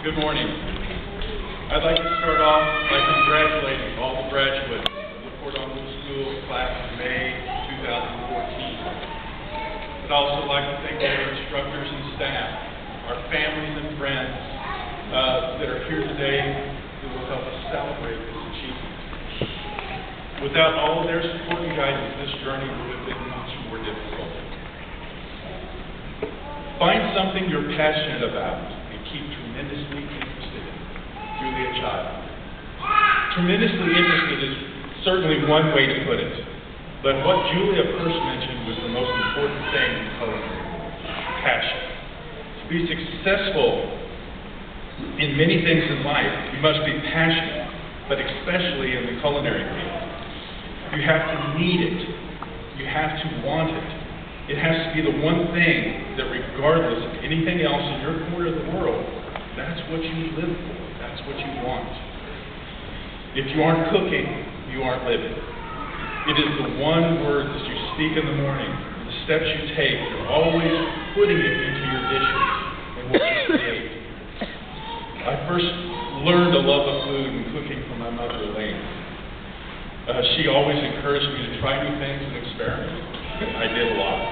Good morning. I'd like to start off by congratulating all the graduates of the Cordon Bleu School class of May 2014. I'd also like to thank all our instructors and staff, our families and friends that are here today who will help us celebrate this achievement. Without all of their support and guidance, this journey would have been much more difficult. Find something you're passionate about and keep tremendously interested in. Julia Child. Tremendously interested is certainly one way to put it, but what Julia first mentioned was the most important thing in culinary: passion. To be successful in many things in life, you must be passionate, but especially in the culinary field. You have to need it. You have to want it. It has to be the one thing that, regardless of anything else in your corner of the world, that's what you live for. That's what you want. If you aren't cooking, you aren't living. It is the one word that you speak in the morning, the steps you take. You're always putting it into your dishes and what you create. I first learned a love of food and cooking from my mother, Elaine. She always encouraged me to try new things and experiment. I did a lot.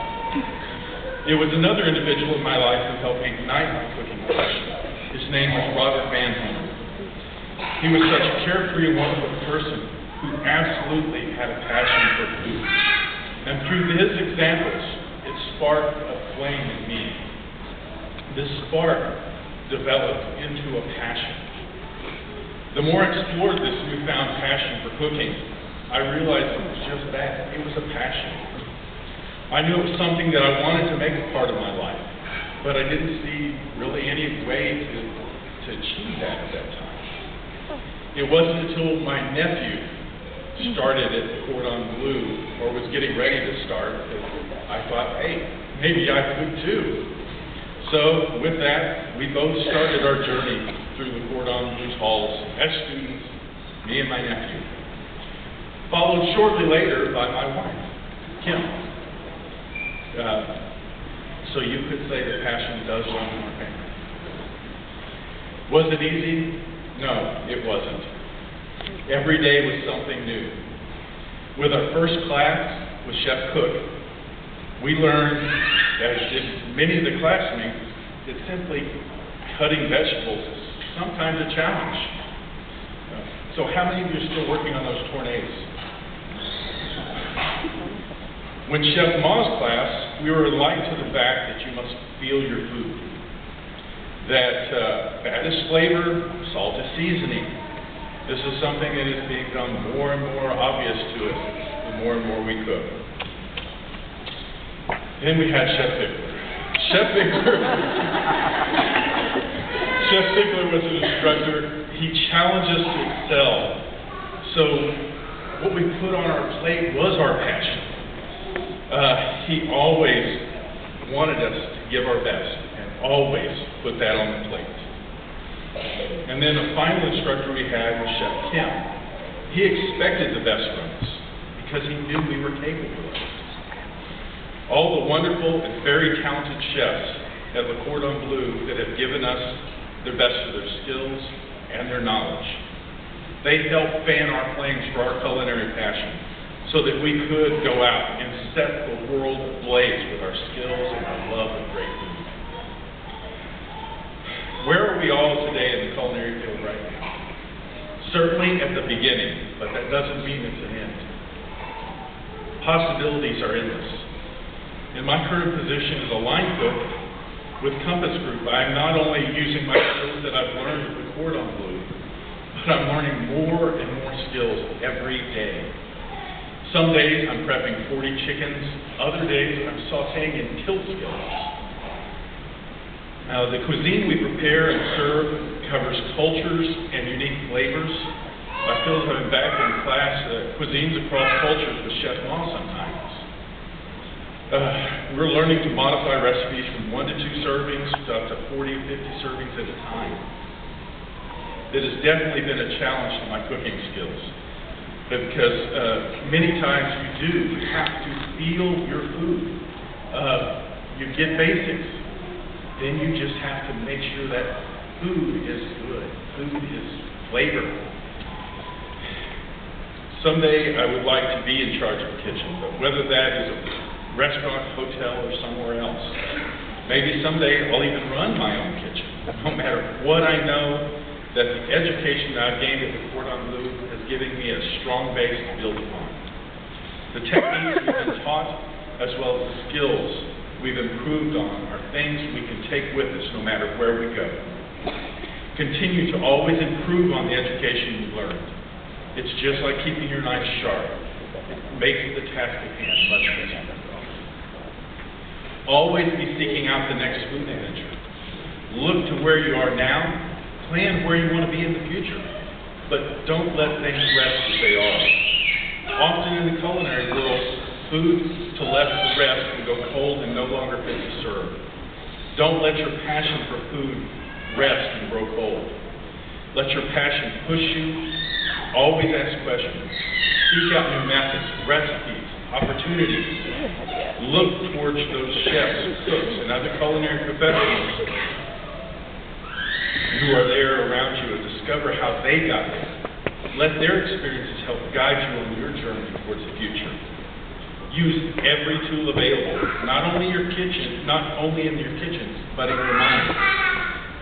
It was another individual in my life who helped me ignite my cooking passion. His name was Robert Van Horn. He was such a carefree and wonderful person who absolutely had a passion for food. And through his examples, it sparked a flame in me. This spark developed into a passion. The more I explored this newfound passion for cooking, I realized it was just that. It was a passion. I knew it was something that I wanted to make a part of my life, but I didn't see really any way to achieve that at that time. It wasn't until my nephew started at Cordon Bleu, or was getting ready to start, that I thought, hey, maybe I could too. So with that, we both started our journey through the Cordon Bleu halls as students, me and my nephew. Followed shortly later by my wife, Kim. So you could say that passion does run in our family. Was it easy? No, it wasn't. Every day was something new. With our first class with Chef Cook, we learned, as did many of the classmates, that simply cutting vegetables is sometimes a challenge. So how many of you are still working on those tournaise? When Chef Ma's class, we were enlightened to the fact that you must feel your food. That fat is flavor, salt is seasoning. This is something that has become more and more obvious to us the more and more we cook. Then we had Chef Bickler. Chef Bickler was an instructor. He challenged us to excel. So what we put on our plate was our passion. He always wanted us to give our best and always put that on the plate. And then the final instructor we had was Chef Kim. He expected the best from us because he knew we were capable of it. All the wonderful and very talented chefs at Le Cordon Bleu that have given us their best of their skills and their knowledge. They helped fan our flames for our culinary passion so that we could go out and set the world ablaze with our skills and our love of great food. Where are we all today in the culinary field right now? Certainly at the beginning, but that doesn't mean it's an end. Possibilities are endless. In my current position as a line cook with Compass Group, I'm not only using my skills that I've learned at the Cordon Bleu, but I'm learning more and more skills every day. Some days I'm prepping 40 chickens, other days I'm sauteing in tilt skillets. Now, the cuisine we prepare and serve covers cultures and unique flavors. I feel as I'm back in class, cuisines across cultures with Chef Ma sometimes. We're learning to modify recipes from 1 to 2 servings to up to 40 or 50 servings at a time. It has definitely been a challenge to my cooking skills. Because many times you have to feel your food. You get basics. Then you just have to make sure that Food is good. Food is flavorful. Someday I would like to be in charge of a kitchen, but whether that is a restaurant, hotel, or somewhere else. Maybe someday I'll even run my own kitchen. No matter what, I know that the education that I've gained at the Cordon Bleu has given me a strong base to build upon. The techniques we've been taught, as well as the skills we've improved on, are things we can take with us no matter where we go. Continue to always improve on the education you've learned. It's just like keeping your knife sharp. It makes the task at hand much easier. Always be seeking out the next food adventure. Look to where you are now. Plan where you want to be in the future. But don't let things rest as they are. Often in the culinary world, food to left to rest can go cold and no longer fit to serve. Don't let your passion for food rest and grow cold. Let your passion push you. Always ask questions. Seek out new methods, recipes, opportunities. Look towards those chefs, cooks, and other culinary professionals who are there around you and discover how they got there. Let their experiences help guide you on your journey towards the future. Use every tool available, not only in your kitchens, but in your mind.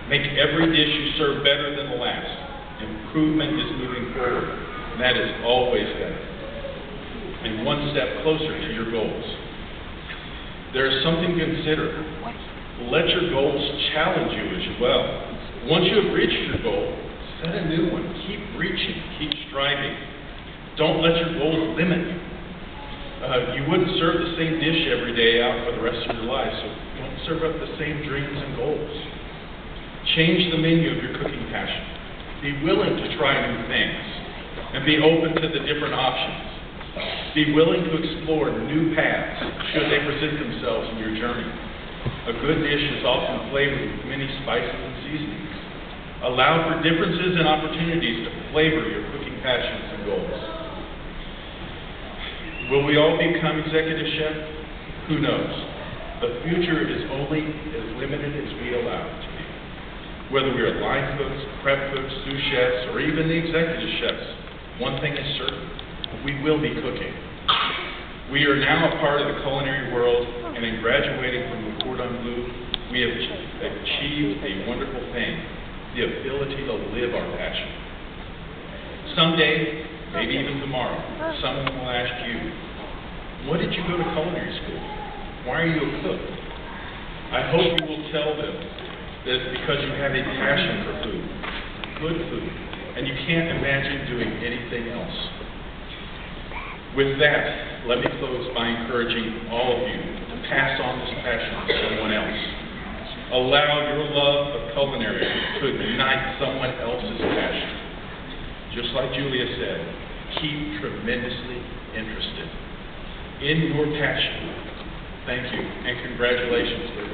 Make every dish you serve better than the last. Improvement is moving forward, and that is always better. And one step closer to your goals. There is something to consider. Let your goals challenge you as well. Once you have reached your goal, set a new one. Keep reaching, keep striving. Don't let your goals limit you. You wouldn't serve the same dish every day out for the rest of your life, so don't serve up the same dreams and goals. Change the menu of your cooking passion. Be willing to try new things and be open to the different options. Be willing to explore new paths should they present themselves in your journey. A good dish is often flavored with many spices and seasonings. Allow for differences and opportunities to flavor your cooking passions and goals. Will we all become executive chef? Who knows? The future is only as limited as we allow it to be. Whether we are line cooks, prep cooks, sous chefs, or even the executive chefs, one thing is certain: we will be cooking. We are now a part of the culinary world, and in graduating from the Cordon Bleu, we have achieved a wonderful thing: the ability to live our passion. Someday, maybe even tomorrow, someone will ask you, "What did you go to culinary school? Why are you a cook?" I hope you will tell them that it's because you have a passion for food, good food, and you can't imagine doing anything else. With that, let me close by encouraging all of you to pass on this passion to someone else. Allow your love of culinary to ignite someone else's passion. Just like Julia said, keep tremendously interested in your passion. Thank you, and congratulations.